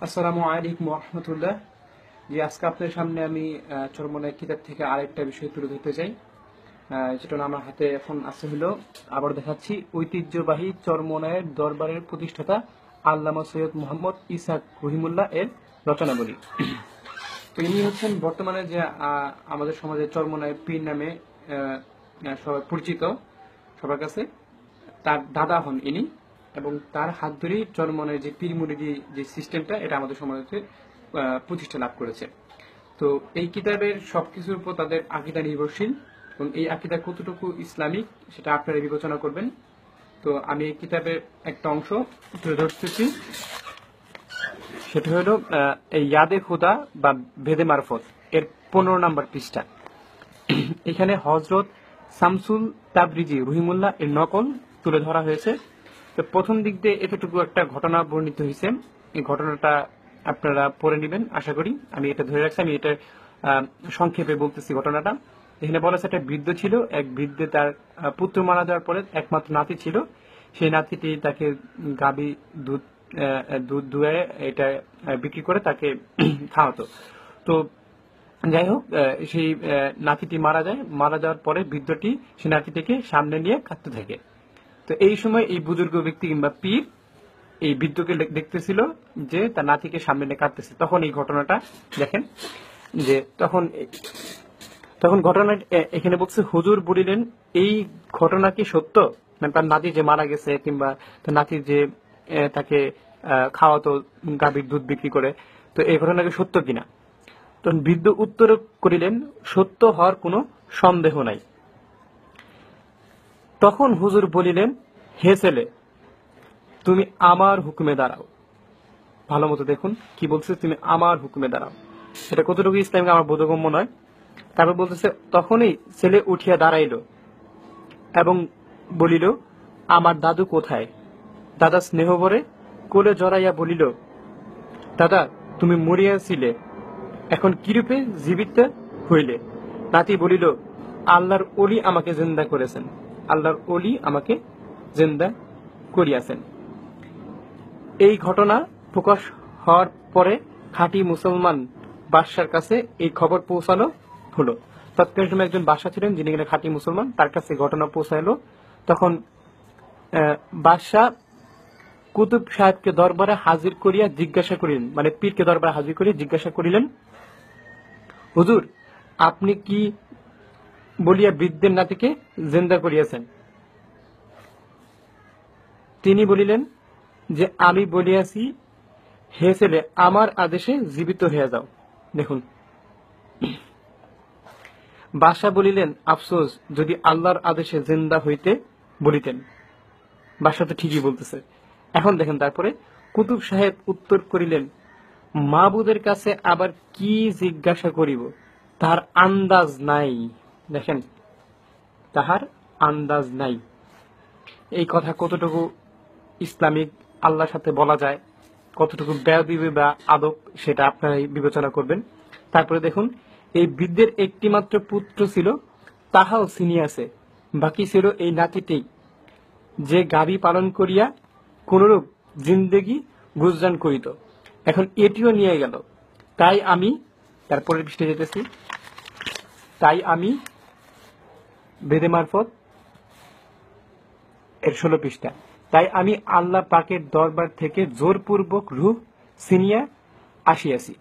আসসালামু আলাইকুম রহমতুল্লাহ। জি, আজকে আপনাদের সামনে আমি চরমোনাই কিতাব থেকে আরেকটা বিষয় তুলে ধরতে চাই, যেটা আমার হাতে এখন আছে। হলো আবার দেখাচ্ছি, ঐতিহ্যবাহী চরমোনাইয়ের দরবারের প্রতিষ্ঠাতা আল্লামা সৈয়দ মোহাম্মদ ইসাক রহিমুল্লাহ এর রচনাবলী। তো ইনি হচ্ছেন বর্তমানে যে আমাদের সমাজে চরমোনাই পীর নামে সবাই পরিচিত সবার কাছে। তার দাদা হন ইনি, এবং তার হাত ধরেই চরমনের যে পীর মুরিদি যে সিস্টেমটা, এটা আমাদের সমাজে প্রতিষ্ঠা লাভ করেছে। তো এই কিতাবের সবকিছুর উপর তাদের আকীদা নির্ভরশীল, এবং এই আকীদা কতটুকু ইসলামিক সেটা আপনারা বিবেচনা করবেন। তো আমি এই কিতাবের একটা অংশ তুলে ধরতেছি, সেটা হলো এই ইয়াদে খুদা বা ভেদে মারফত এর 15 নম্বর পৃষ্ঠা। এখানে হযরত শামসুল তাবরিজি রহিমুল্লাহ এর নকল তুলে ধরা হয়েছে। তো প্রথম দিক দিয়ে এতটুকু একটা ঘটনা বর্ণিত হয়েছে, এই ঘটনাটা আপনারা পড়ে নেবেন আশা করি। আমি এটা ধরে রাখছি, আমি এটা সংক্ষেপে বলতেছি ঘটনাটা। এখানে বলা আছে, একটা বৃদ্ধ ছিল, এক বৃদ্ধে তার পুত্র মারা যাওয়ার পরে একমাত্র নাতি ছিল। সেই নাতিটি তাকে গাভী দুধ দুয়ে এটা বিক্রি করে তাকে খাওয়াতো। তো যাই হোক, সেই নাতিটি মারা যায়। মারা যাওয়ার পরে বৃদ্ধটি সেই নাতিটিকে সামনে নিয়ে কাঁদতে থাকে। তো এই সময় এই বুজুর্গ ব্যক্তি কিংবা পীর এই বৃদ্ধকে দেখতেছিল যে তার নাতিকে সামনে নিয়ে কাঁদতেছে। তখন এই ঘটনাটা দেখেন, যে তখন ঘটনা এখানে বলছে, হুজুর বলিলেন, এই ঘটনা কি সত্য? মানে তার নাতি যে মারা গেছে, কিংবা তার নাতি যে তাকে খাওয়াতো গাভীর দুধ বিক্রি করে, তো এই ঘটনা কি সত্য কিনা? তখন বৃদ্ধ উত্তর করিলেন, সত্য হওয়ার কোনো সন্দেহ নাই। তখন হুজুর বলিলেন, হে ছেলে, তুমি আমার হুকুমে দাঁড়াও। ভালো মতো দেখুন কি বলছে, তুমি আমার হুকুমে দাঁড়াও। সেটা কতটুকু ইসলামকে আমার বোধগম্য নয়। তারপর বলতেছে, তখনই ছেলে উঠিয়া দাঁড়াইল এবং বলিল, আমার দাদু কোথায়? দাদা স্নেহ ভরে কোলে জড়াইয়া বলিল, দাদা, তুমি মরিয়াছিলে, এখন কিরূপে জীবিত হইলে? নাতি বলিল, আল্লাহর ওলি আমাকে জিন্দা করেছেন, আল্লাহর ওলি আমাকে জিন্দা করিয়াছেন। এই ঘটনা প্রকাশ হওয়ার পরে খাঁটি মুসলমান বাদশার কাছে এই খবর পৌঁছানো হলো। তৎকালীন সময় একজন বাদশা ছিলেন যিনি কিনা খাঁটি মুসলমান, তার কাছে ঘটনা পৌঁছাইলো। তখন বাদশা কুতুব সাহেবকে দরবারে হাজির করিয়া জিজ্ঞাসা করিলেন, মানে পীরকে দরবারে হাজির করিয়া জিজ্ঞাসা করিলেন, হুজুর, আপনি কি বলিয়া বৃদ্ধের নাতিকে জিন্দা করিয়াছেন? তিনি বলিলেন যে, আমি বলিয়াছি, হে ছেলে, আমার আদেশে জীবিত হয়ে যাও। দেখুন, বাদশা বলিলেন, আফসোস, যদি আল্লাহর আদেশে জিন্দা হইতে বলিতেন। বাদশা তো ঠিকই বলতেছে। এখন দেখেন, তারপরে কুতুব সাহেব উত্তর করিলেন, মাবুদের কাছে আবার কি জিজ্ঞাসা করিব, তার আন্দাজ নাই। দেখেন, তাহার আন্দাজ নাই। এই কথা কতটুকু ইসলামিক আল্লাহর সাথে বলা যায়, কতটুকু বেয়াদবি বা আদব, সেটা আপনারাই বিবেচনা করবেন। তারপরে দেখুন, এই বৃদ্ধের একটি মাত্র পুত্র ছিল, তাহাও ছিনিয়াছে, বাকি ছিল এই নাতিটি, যে গাভী পালন করিয়া কোনরূপ জিন্দেগি গুজরান করিত, এখন এটিও নিয়ে গেল। তাই আমি, তারপরের পৃষ্ঠে যেতেছি, তাই আমি বেদে মারফত এর 16 পৃষ্ঠা, তাই আমি আল্লাহ পাকের দরবার থেকে জোরপূর্বক রূহ ছিনিয়া আসিয়াছি।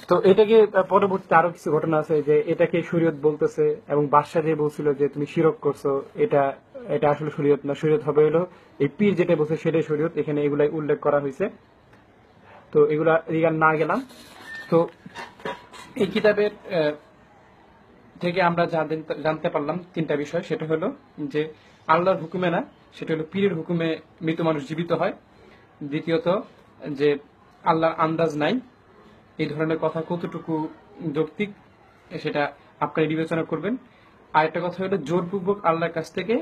তো এটাকে পরবর্তী আরো কিছু ঘটনা আছে, যে এটাকে শরীয়ত বলতেছে, এবং বাদশা যে বলছিল যে তুমি শিরক করছো, এটা এটা আসলে শরীয়ত না, শরীয়ত হবে হলো এই পীর যেটা বলছে সেটাই শরীয়ত। এখানে এগুলাই উল্লেখ করা হয়েছে। তো এগুলা না গেলাম। তো এই কিতাবের থেকে আমরা জানতে পারলাম 3টা বিষয়। সেটা হলো যে আল্লাহর হুকুমে না, সেটা হলো পীরের হুকুমে মৃত মানুষ জীবিত হয়। দ্বিতীয়ত, যে আল্লাহর আন্দাজ নাই। এই ধরনের কথা কতটুকু যৌক্তিক সেটা আপনারা বিবেচনা করবেন। আর একটা কথা হলো, জোরপূর্বক আল্লাহর কাছ থেকে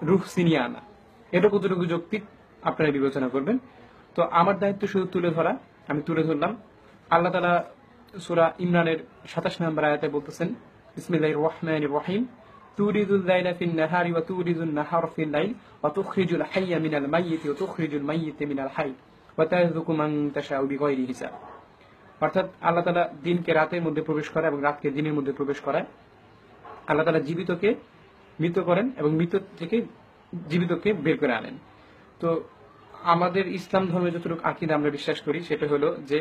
রূহ ছিনিয়ে আনা, এটা কতটুকু যৌক্তিক আপনারা বিবেচনা করবেন। তো আমার দায়িত্ব শুধু তুলে ধরা, আমি তুলে ধরলাম। আল্লাহ তাআলা সূরা ইমরানের 27 নম্বর আয়াতে বলতেছেন, বিসমিল্লাহির রহমানির রহিম, তুরিদুল লাইলা ফিন নাহারি ওয়া তুরিদুন নাহারা ফিল লাইল ওয়া তুখরিজুল হাইয়া মিনাল মাইয়িতি ওয়া তুখরিজুল মাইয়িতা মিনাল হাই ওয়া তারযুকু মান তাশাউ বিগাইরি হিসাব। অর্থাৎ আল্লাহ তাআলা দিনকে রাতের মধ্যে প্রবেশ করায় এবং রাতকে দিনের মধ্যে প্রবেশ করায়। আল্লাহ তাআলা জীবিতকে মৃত করেন এবং মৃত থেকে জীবিতকে বের করে আনেন। তো আমাদের ইসলাম ধর্মে যতটুকু আকীদা আমরা বিশ্বাস করি সেটা হলো যে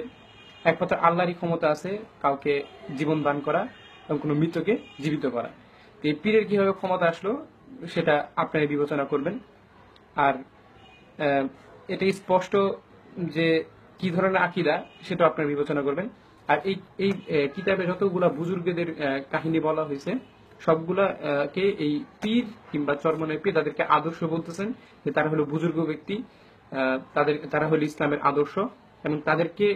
একমাত্র আল্লাহরই ক্ষমতা আছে কাউকে জীবন দান করা এবং কোনো মৃতকে জীবিত করা। তো এই পীরের কিভাবে ক্ষমতা আসলো সেটা আপনারা বিবেচনা করবেন। আর এটা স্পষ্ট যে কি ধরনের আকীদা সেটা আপনারা বিবেচনা করবেন। আর এই এই কিতাবে যতগুলা বুজুর্গদের কাহিনী বলা হয়েছে সবগুলা কে এই পীর কিংবা চরমনের পীর তাদেরকে আদর্শ বলতেছেন যে তারা হলো বুজুর্গ ব্যক্তি, তারা হলো ইসলামের আদর্শ এবং তাদেরকে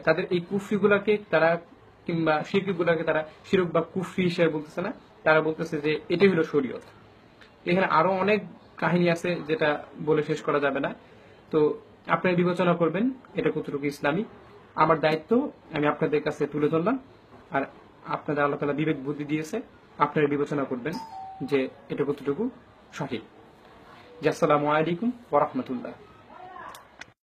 তাদের এই কুফরি গুলাকে তারা কিংবা শিরক গুলাকে তারা শিরক বা কুফরি হিসেবে বলতেছে না, তারা বলতেছে যে এটাই হলো শরীয়ত। এখানে আরো অনেক কাহিনী আছে যেটা বলে শেষ করা যাবে না। তো আপনারা বিবেচনা করবেন এটা কতটুকু ইসলামী। আমার দায়িত্ব আমি আপনাদের কাছে তুলে ধরলাম, আর আপনাদের আল্লাহ তাআলা বিবেক বুদ্ধি দিয়েছে, আপনারা বিবেচনা করবেন যে এটা কতটুকু সঠিক। আসসালামু আলাইকুম ওয়া রাহমাতুল্লাহ।